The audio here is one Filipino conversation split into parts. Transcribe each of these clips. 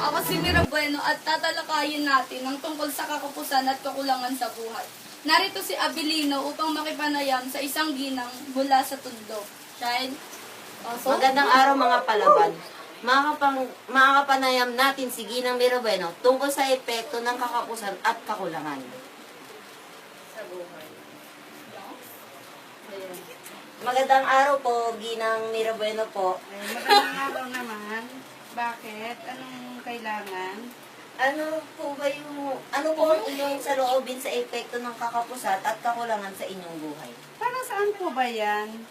Ako si Mira Bueno at tatalakayin natin ang tungkol sa kakapusan at kakulangan sa buhay. Narito si Abilino upang makipanayam sa isang ginang mula sa Tondo. Child? Magandang araw mga palaban. Makakapanayam natin si Ginang Mira Bueno tungkol sa epekto ng kakapusan at kakulangan. Sa buhay. Magandang araw po, Ginang Mira Bueno po. Magandang araw naman. Bakit? Anong kailangan? Ano po ang inyong saloobin sa epekto ng kakapusan at kakulangan sa inyong buhay? Para saan po ba yan?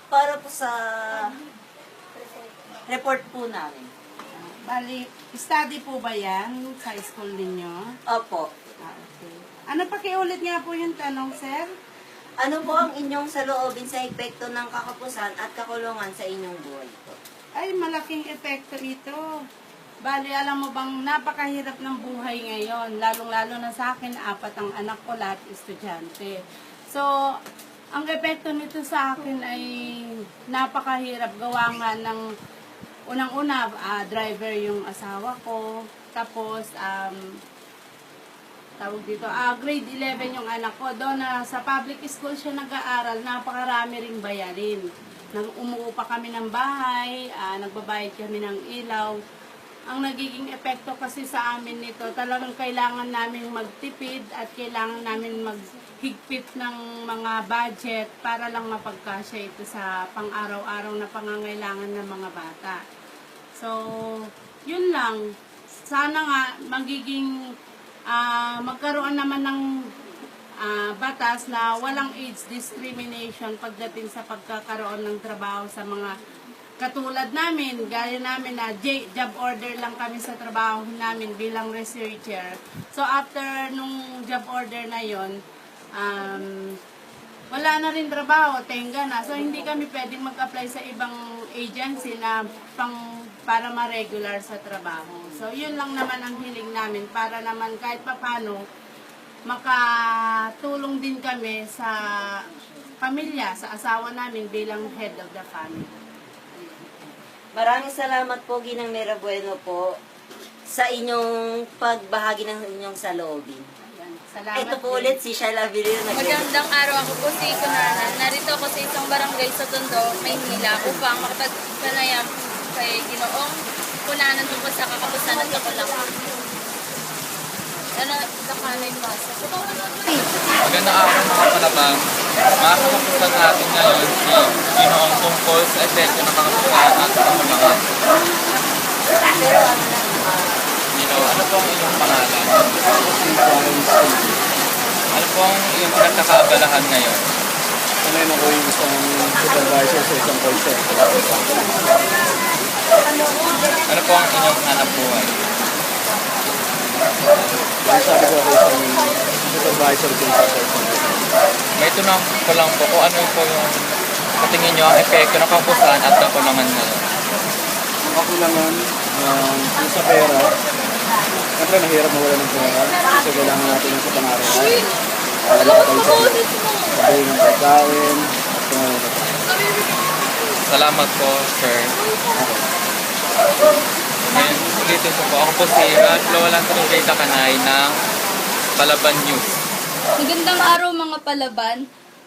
Para po sa report po namin. Bali, study po ba yan sa school ninyo? Opo. Okay. Ano pakiulit nga po yung tanong, sir? Ano po ang inyong saloobin sa epekto ng kakapusan at kakulangan sa inyong buhay po? Ay, malaking epekto ito. Bali, alam mo bang napakahirap ng buhay ngayon. Lalong-lalo na sa akin, 4 ang anak ko, lahat estudyante. So, ang epekto nito sa akin ay napakahirap. Gawa nga ng unang-una, driver yung asawa ko. Tapos, tawag dito, grade 11 yung anak ko. Doon na sa public school siya nag-aaral, napakarami ring bayarin. Umuupa kami ng bahay, nagbabayad kami ng ilaw. Ang nagiging epekto kasi sa amin nito, talagang kailangan namin magtipid at kailangan namin maghigpit ng mga budget para lang mapagkasya ito sa pang-araw-araw na pangangailangan ng mga bata. So, yun lang. Sana nga magkaroon naman ng batas na walang age discrimination pagdating sa pagkakaroon ng trabaho sa mga katulad namin, gaya namin na job order lang kami sa trabaho namin bilang researcher. So after nung job order na yon, wala na rin trabaho, tenga na. So hindi kami pwedeng mag-apply sa ibang agency na para ma-regular sa trabaho. So yun lang naman ang hiling namin para naman kahit papano makatulong din kami sa pamilya, sa asawa namin bilang head of the family. Maraming salamat po, Ginang Mira Bueno po, sa inyong pagbahagi ng inyong saloobin. Salamat. Ito po ulit si Shaila Villar. Magandang araw, ako po si Kunana. Narito ako sa isang barangay sa Tondo, Maynila upang makapagpanayam kay Ginoong Kunanan tungkol sa kakapusan at kakulangan. Magandang araw mga palabang. Makakapusan natin ngayon si Ginoong tungkol sa epekto ng kakapusan at kakulangan. Ginoong, ano po ang iyong pangalan? Ano po ang iyong pinagkakaabalahan ngayon? Ngayon ako yung isang supervisor sa isang call center. Ano po ang inyong hanap buhay? Sabi ko ako isang supervisor din sa call center. May tunang ko lang po kung ano po yung katingin nyo ang epekto ng kakapusan at kakulangan ngayon. Ang kakulangan yung sa pera, siyempre mahirap mawala ng pera kasi kailangan natin yung sa pang-araw-araw. Wala ka tayo sa sabihin ng pagkain at kung ano ba. Salamat po, sir. Ngayon, ulitin po. Ako po si Ralph Lawalan Trujeta Kanay ng Palaban News. Magandang araw mga palaban.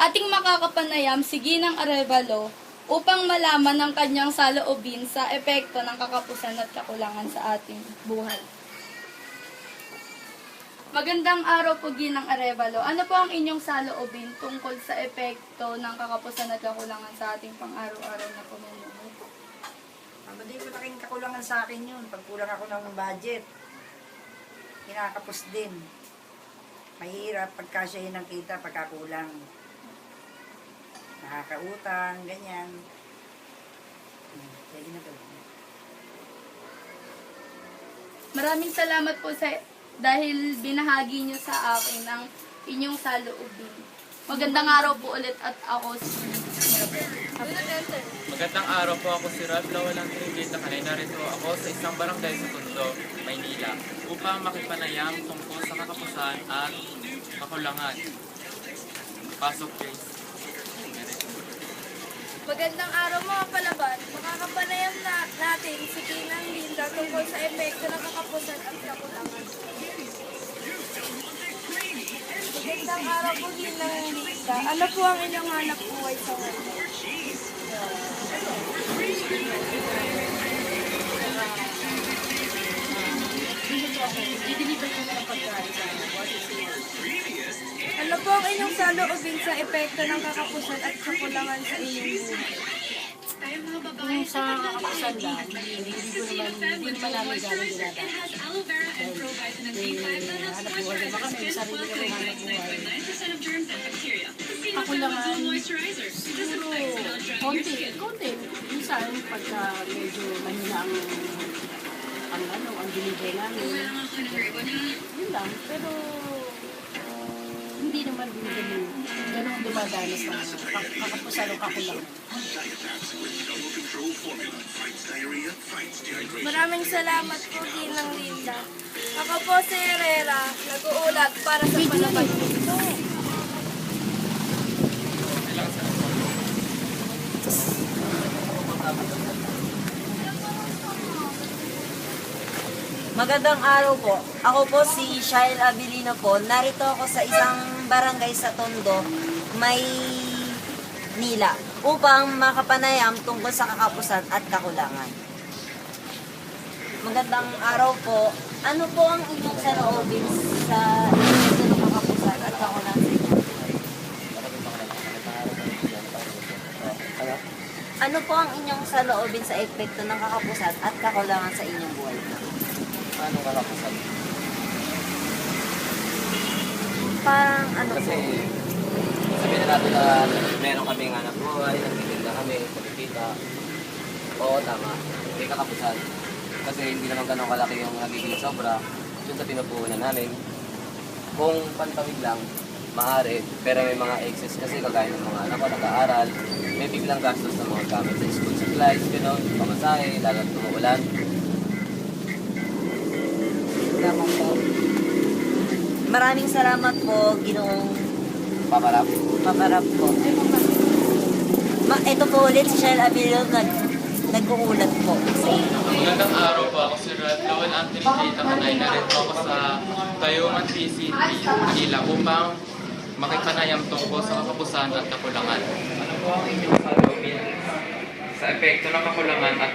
Ating makakapanayam si Ginang Arevalo upang malaman ang kanyang saloobin sa epekto ng kakapusan at kakulangan sa ating buhay. Magandang araw po, Ginang Arevalo. Ano po ang inyong saloobin tungkol sa epekto ng kakapusan at kakulangan sa ating pang-araw-araw na pamumuhay? Hindi ko laking kakulangan sa akin yun. Pag kulang ako ng budget, kinakapos din. Mahirap pagkasyahin ng kita pagkakulang. Nakakautang, ganyan. Pwede na to. Maraming salamat po dahil binahagi niyo sa akin ang inyong saloobin. Magandang araw po ulit at ako si Magandang araw po, ako si Ralph Lawalan Trujeta Kanay. Narito ako sa isang barangay sa Tondo, Maynila upang makipanayam tungkol sa kakapusan at kakulangan. Pasok, please. Magandang araw mga palaban. Makakapanayam natin si Ginang Linda tungkol sa epekto ng kakapusan at kakulangan. Magandang araw po Ginang Linda. Ano po ang inyong hanap buhay sa ngayon? Ano po ang inyong saloobin sa epekto ng kakapusan at kakulangan sa inyong buhay? Kung sa kakapusan lang, hindi naman namin gano'ng ginagawa. Hanap buhay naman kami, may sarili kami hanap buhay. Kakulangan, siguro, konti. Minsan, pagka medyo mahina ang binigay namin, yun lang. Pero, hindi naman ganun dumadanas na kakapusan o kakulangan. Maraming salamat po Ginang Linda. Ako po si Herrera, nag-uulat para sa palaban. Magandang araw po. Ako po si Shail Abilino po. Narito ako sa isang barangay sa Tondo, Maynila, upang makapanayam tungkol sa kakapusan at kakulangan. Magandang araw po. Ano po ang inyong saloobin sa epekto ng kakapusan at kakulangan sa inyong buhay? Ano po ang inyong saloobin sa epekto ng kakapusan at kakulangan sa inyong buhay? Paano kakapusan? Parang ano Kasi po? sabihin na natin na meron kaming hanap buhay, nagtitinda kami, kumikita. Oo, tama. May kakapusan. Kasi hindi naman ganun kalaki yung nagiging sobra dun sa pinupuhunan namin. Kung pantawid lang, maaari. Pero may mga excess kasi kagaya ng mga anak ko nag-aaral. May biglang gastos ng mga gamit sa school supplies, gano'n, pamasahe, lalo't tumuulan. Lamang po. Maraming salamat po, Ginoong Paparap. Paparap po. Ito po ulit si Shail Abilino nag-uulat po sa inyo. Magandang araw po. Ako si Lowell Anthony J. Takanay. Narito ako sa Tayuman PCT, Manila upang makipanayam tungkol sa kakapusan at kakulangan. Ano po ang inyong saloobin sa epekto ng kakulangan at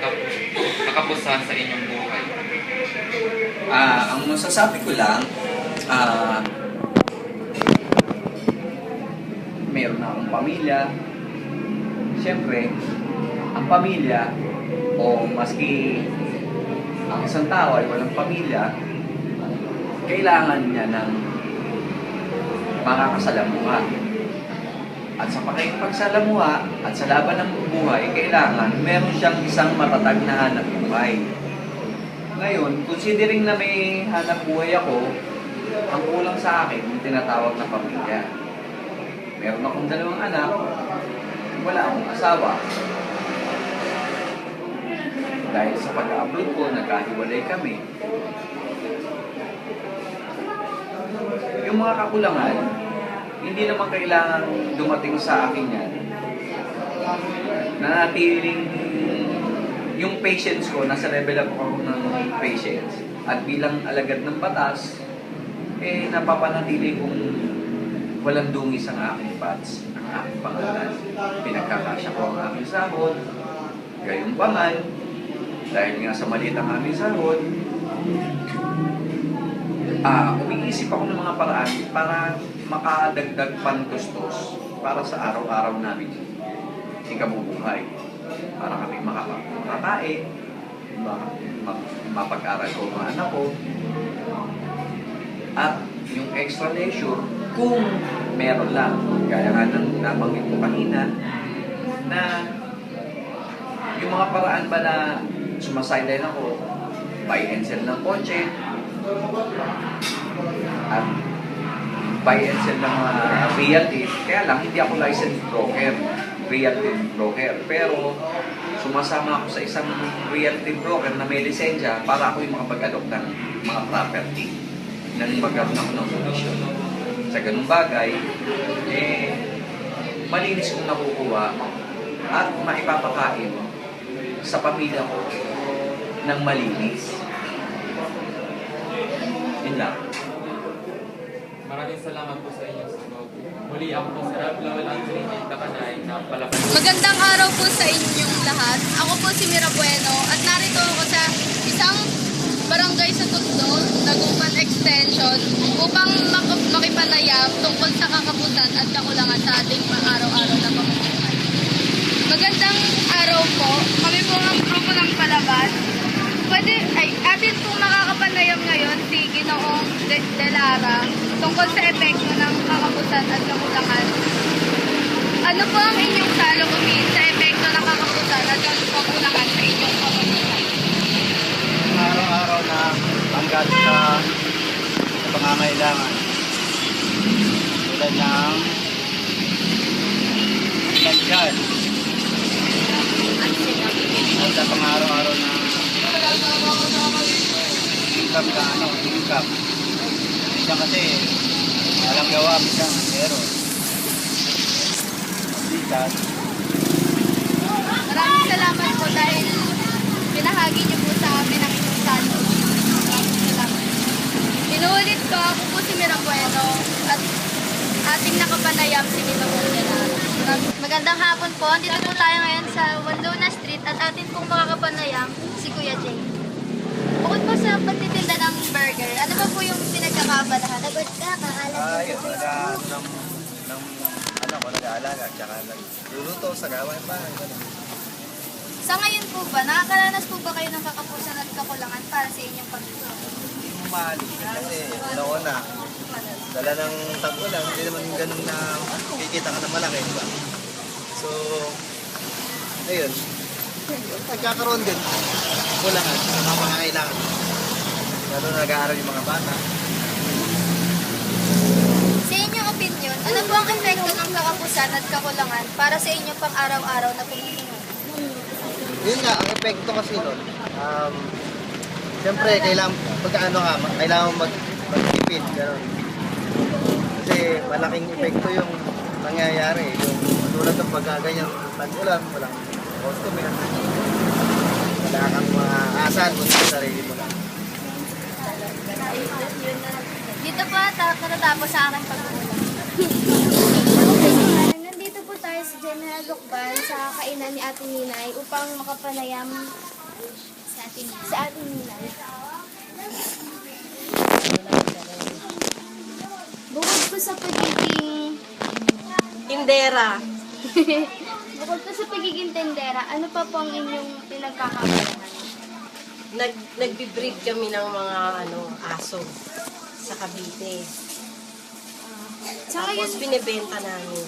kakapusan sa inyong buhay? Ang masasabi ko lang, meron na akong pamilya. Siyempre, ang pamilya, o maski ang isang tao ay walang pamilya, kailangan niya ng makakasalamuha. At sa pakikipagsalamuha at sa laban ng buhay, kailangan meron siyang isang matatag na hanap buhay. Ngayon, considering na may hanap buhay ako, ang kulang sa akin, yung tinatawag na pamilya. Meron akong 2 anak, wala akong asawa. Dahil sa pag-upload ko, nagkahiwalay kami. Yung mga kakulangan, hindi naman kailangan dumating sa akin yan. Nanatiling yung patience ko, nasa level up ako ng patience. At bilang alagad ng batas, napapanatili kong walang dungis ang aking pats, ang aking pangalan. Pinagkakasya ko ang aming sahod, gayong paman, dahil nga sa maliit ang aming sahod, umiisip ako ng mga paraan para makadagdag pantustos para sa araw-araw namin ikabubuhay. Para kami makakatae, mapag-aral ko mga anak ko, at yung extra leisure, kung meron lang, kaya nga nang nabanggit ko kanina, na yung mga paraan ba na sumasideline ako, buy and sell ng kotse, at buy and sell ng mga realty, kaya lang hindi ako licensed broker, realty broker, pero sumasama ako sa isang realty broker na may lisensya para ako yung makapag-adopt ng mga property nang magkaroon ako ng solusyon. Sa ganung bagay, malinis kong nakukuha at maipapakain sa pamilya ko ng malinis. Yun lang. Maraming salamat po sa inyong sagot. Muli ako po si Rab Lowell Anthony Keita Kanay na palaban. Magandang araw po sa inyong lahat. Ako po si Mira Bueno at narito ako sa isang barangay sa Tondo, Dagupan Extension upang makipanayam tungkol sa kakapusan at kakulangan sa ating araw-araw na pamumuhay. Magandang araw po. Kami po ang grupo ng Palaban. Atin pong makakapanayam ngayon si Ginoong Delara tungkol sa epekto ng kakapusan at kakulangan. Ano po ang inyong saloobin sa epekto ng kakapusan at kakulangan sa inyong pamumuhay? Araw-araw na hanggat sa pangangailangan. Tulad ng financial. At sa pang-araw-araw na income. Minsan kasi walang gawa, minsan pero minsan Maraming salamat po dahil binahagi niyo po sa amin ang inyong saloobin. Maraming salamat. Inuulit ko, ako po si Mira Bueno at ating nakapanayam si Ginoong Delara. Magandang hapon po. Andito po tayo ngayon sa Wandona Street at atin pong makakapanayam si Kuya Jay. Bukod po sa pagtitinda ng burger, ano ba po yung pinagkakabalahan? Nagod ka, kaalam yun, nag-aalaga, tsaka nagluluto sa gawain bahay. Sa ngayon po ba, nakakaranas po ba kayo ng kakapusan at kakulangan para sa inyong pagtulong? Umaalis kasi una-una, dala ng tag-ulan, hindi naman ganun na kikita ka na malaki, diba? So, ayun, nagkakaroon din kulangan sa mga pangangailangan. Lalo na nag-aaral yung mga bata. Sa inyong opinion, ano po ang epekto ng kakapusan at kakulangan para sa inyong pang-araw-araw na pamumuhay? Yun nga, ang epekto kasi nun, siyempre, kailangan mag-tipid, gano'n. Kasi malaking epekto yung nangyayari. Yung tulad ng pagkaganyang tag-ulan, walang customer. Wala kang maasahan kung sa sarili mo lang. Dito po natatapos sa aking pag-uulap. Nandito po tayo sa General Lukban sa kainan ni Ate Ninay upang makapanayam sa ating Ninay. Bukod po sa pagiging Tindera. Bukod po sa pagiging tendera, ano pa po ang inyong pinagkakabalahan? Nagbi-breed kami ng mga aso sa Cavite. Tapos binibenta namin.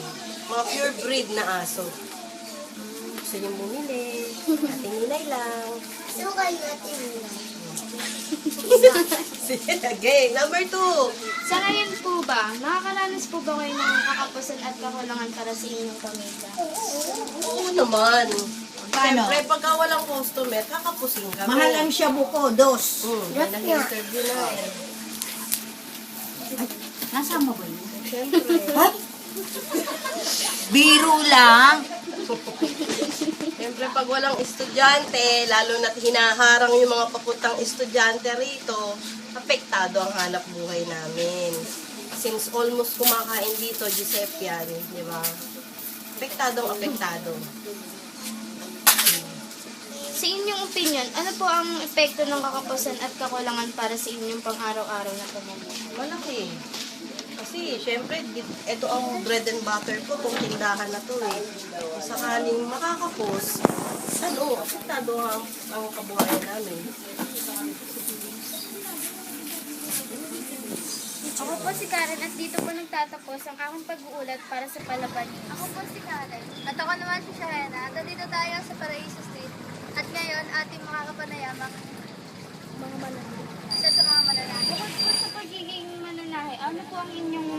Mga pure breed na aso. Gusto nyo bumili. Ating Ninay lang. Sukal natin Ninay. Sige, game. Number 2. Sa ngayon po ba, nakakaranas po ba kayo ng kakapusan at kakulangan para sa inyong pamilya? Oo naman. Siyempre, pagka walang customer, kakapusin kami. Mahal ang shabu ko, dos. May nag-interview na eh. Nasaan mo ba yun? Siyempre. Biro lang. Siyempre, pag walang estudyante, lalo na't hinaharang yung mga papuntang estudyante rito, apektado ang hanap buhay namin. Since almost kumakain dito, Giuseppe yan, di ba? Apektado. Sa inyong opinion, ano po ang epekto ng kakapusan at kakulangan para sa inyong pang-araw-araw na pamumuhay? Malaki. Kasi, syempre, ito ang bread and butter ko, itong tindahan na to eh. Kung sakaling makakapos, apektado ang kabuhayan namin. Ako po si Karen at dito po nagtatapos ang aking pag-uulat para sa Palaban News. Ako po si Karen at ako naman si Shahena at dito tayo sa Paraiso Street at ngayon ating makakapanayam ang mga mananahi. Isa sa mga mananahi. Bukod po sa pagiging mananahi, ano po ang inyong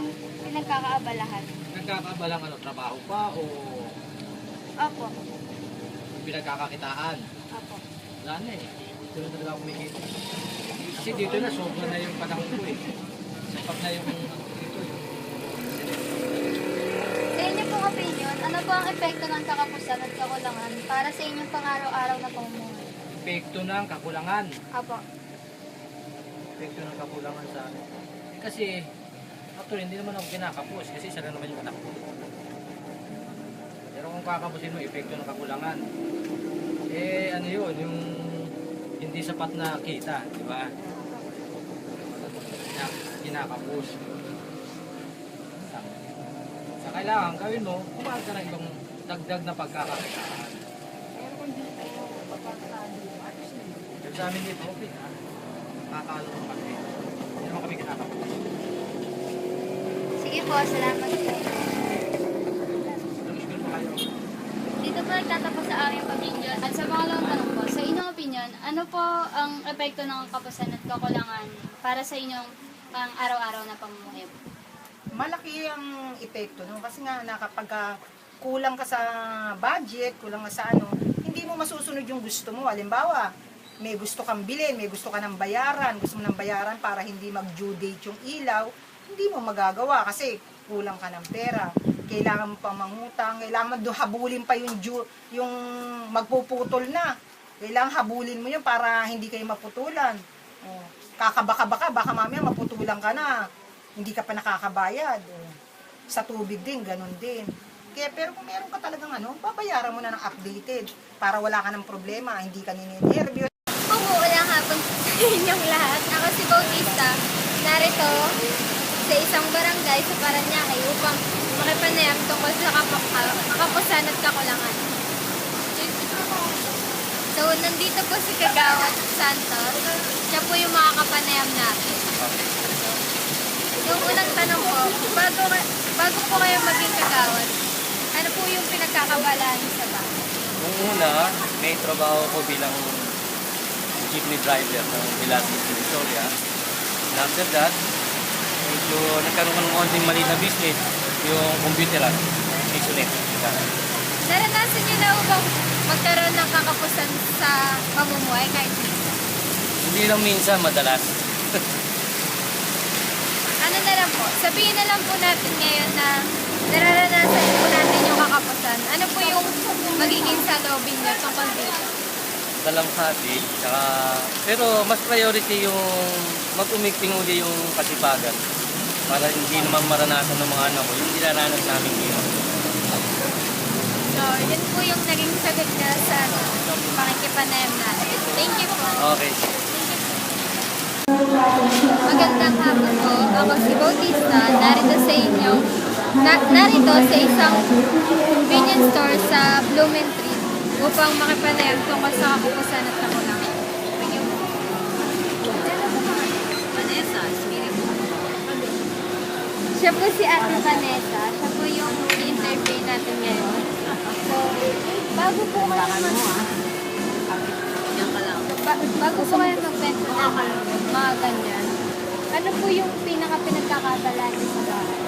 pinagkakaabalahan? Nagkakabalang trabaho pa o Opo. pinagkakakitaan? Opo. Wala na eh. Dito na talaga kumikita. Kasi dito na, sobra na yung panahon ko eh. Sapat na yung dito yung... Sa inyo pong opinion, ano po ang epekto ng kakapusan at kakulangan para sa inyong pang-araw-araw na pamumuhay? Epekto ng kakulangan. Apo. Epekto ng kakulangan sa akin. Kasi, actually, hindi naman ako kinakapos kasi isa lang naman yung anak ko. Pero kung kakapusin mo, epekto ng kakulangan. Eh, ano yun, yung hindi sapat na kita, di ba? Kinakapos. Sa kailangan gawin mo, kumakas ka ng ibang dagdag na pagkakakitaan. Pero sa amin dito, okay na. Nakakalo ko kami. Hindi naman kami kinakapos. Sige po, salamat po. Nag-school pa kayo. Dito po nagtatapos sa aming pamilya. At sa pangalawang tanong po, sa inyong opinion, ano po ang epekto ng kapusan at kakulangan para sa inyong pang araw-araw na pamumuhay? Malaki ang epekto, no? Kasi nga kapag kulang ka sa budget, kulang ka sa ano, hindi mo masusunod yung gusto mo. Halimbawa, may gusto kang bilhin, may gusto ka ng bayaran, gusto mo ng bayaran para hindi mag-due date yung ilaw, hindi mo magagawa kasi kulang ka ng pera. Kailangan mo pa mangutang, kailangan mo habulin pa yung magpuputol na. Kailangan habulin mo yun para hindi kayo maputulan. Oh, kakabaka-baka, baka mamaya maputulan ka na. Hindi ka pa nakakabayad. Oh. Sa tubig din, ganun din. Kaya, pero kung meron ka talagang babayaran mo na ng updated para wala ka ng problema, hindi ka nininervyos. Umuulang hapon sa inyong lahat. Ako si Bautista, narito sa isang barangay sa Parañaque upang makipanayam tungkol sa kapusan at kakulangan. So, nandito po si Kagawad Santos. Siya po yung makakapanayam natin. Yung unang tanong po, bago po kayo maging kagawad, ano po yung pinagkakabalaan niyo sa bahay? Nung una, may trabaho ko bilang jeepney driver ng Velasquez Victoria. And after that, medyo nagkaroon ko ng konting maliit na business, yung computeran, Maisonette. Naranasan niyo na bang magkaroon ng kakapusan sa pamumuhay kahit minsan? Hindi lang minsan, madalas. Ano na lang po, sabihin na lang po natin ngayon na nararanasan po natin yung kakapusan. Ano po yung magiging saloobin niyo tungkol dito? Kalamhati, pero mas priority yung mag-umigting uli yung kasipagan para hindi naman maranasan ng mga anak ko yung dinaranas namin ngayon. So, yun po yung naging sagot niya sa pakikipanayam natin. Thank you po. Okay. Magandang hapon po. Ako si Bautista, narito sa isang convenience store sa Blumentritt upang makipanayam tungkol sa kapupusan at kakulangan. Vanessa, spirit. Siya po si Ate Vanessa. Siya po yung interview natin ngayon. So, bago po kayo bago po kayo magbenta ng mga ganyan, ano po yung pinaka-pinagkakabalaan niyo sa bahay?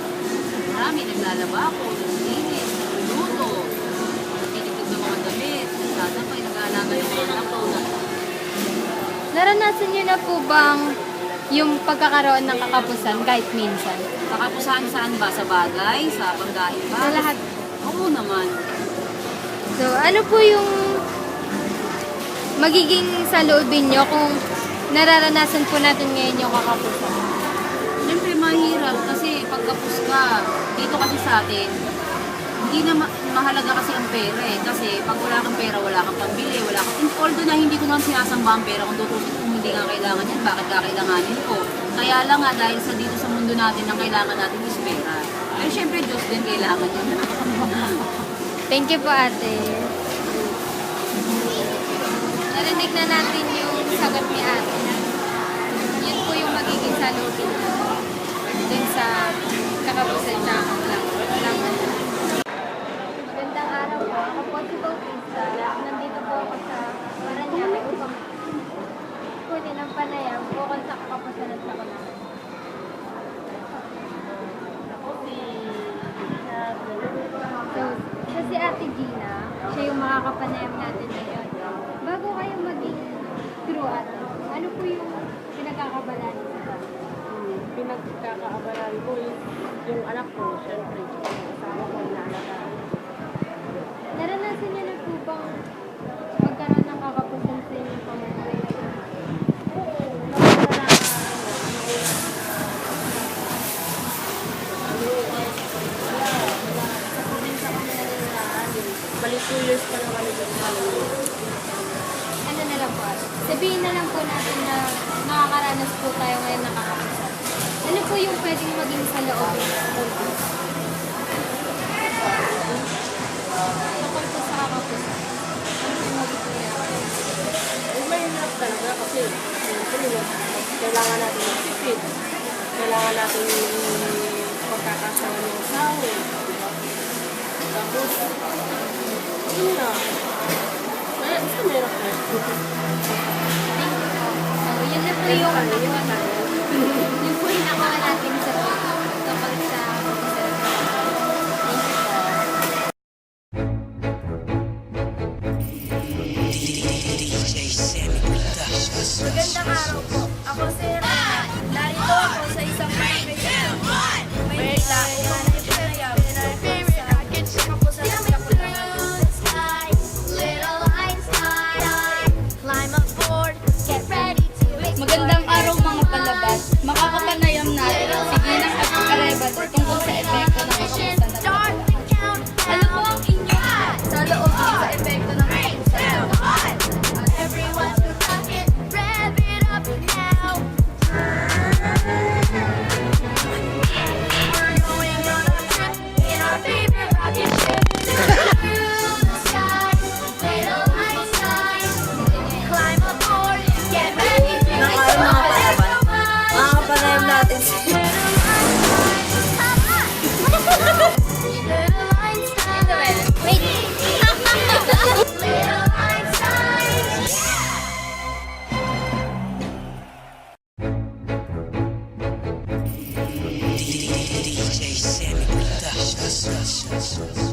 Marami, naglalaba ako, naglinis, nagluluto, nagtitipid ng mga damit, nagtatapay, nag-aalaga yung mga anak ko. Naranasan niyo na po bang yung pagkakaroon ng kakapusan kahit minsan? Kakapusan saan ba? Sa bagay? Sa pagkain ba? Sa lahat. Oo naman. So, ano po yung magiging saloobin nyo kung nararanasan po natin ngayon yung kakapusan? Siyempre mahirap kasi pagkapos ka, dito kasi sa atin, hindi na mahalaga kasi ang pera eh. Kasi pag wala kang pera, wala kang pambili, wala kang... Although na hindi ko naman sinasamba ang pera kung tutusin kung hindi nga kailangan yan, bakit kakailanganin ko? Kaya lang nga dahil sa dito sa mundo natin, ang kailangan natin is pera. Pero siyempre Diyos din kailangan yan. Thank you po, ate. Narinig na natin yung sagot ni ate. Yun po yung magiging saloobin dun sa kakapusan sa kakulangan. Magandang araw po. Ako po si Bautista. Nandito po ako sa Parañaque upang kunin ang panayam bukod sa kakapusan at kakulangan. So, siya si Ate Gina. Siya yung makakapanayam natin ngayon. Bago kayo maging crew ate, ano po yung pinagkakabalaan niyo sa bahay? Pinagkakaabalan ko yung anak ko, syempre, kasama ko na alagaan. Naranasan niyo na po bang Bali 2 years pa lang kami sa Ano na lang po, sabihin na lang po natin na nakakaranas po tayo ngayon nakakapusan. Ano po yung pwedeng maging sa loob ng Olbis? Tungkol po sa kakapusan. Ano po maging mahirap talaga kasi siyempre, kailangan natin mag-fit. Kailangan natin pagkakasama ng sahod. Diba? Tapos, yun na. Kaya, mahirap na. So, yun na po yung yun po yung nakuha natin sa tungkol sa kakapusan. Magandang araw po. Ako si Rana. Narito ako sa isang presentation. May nila upang ipanayam sa kapusan at kakulangan. Magandang araw mga palabas. Makakapanayam natin ang siginang at arebado tungkol sa epekto ng kapusan at kakulangan. Ano po ang inyong saloobin sa epekto ng kapusan at kakulangan? Makakapanayam natin DJ Sammy Productions.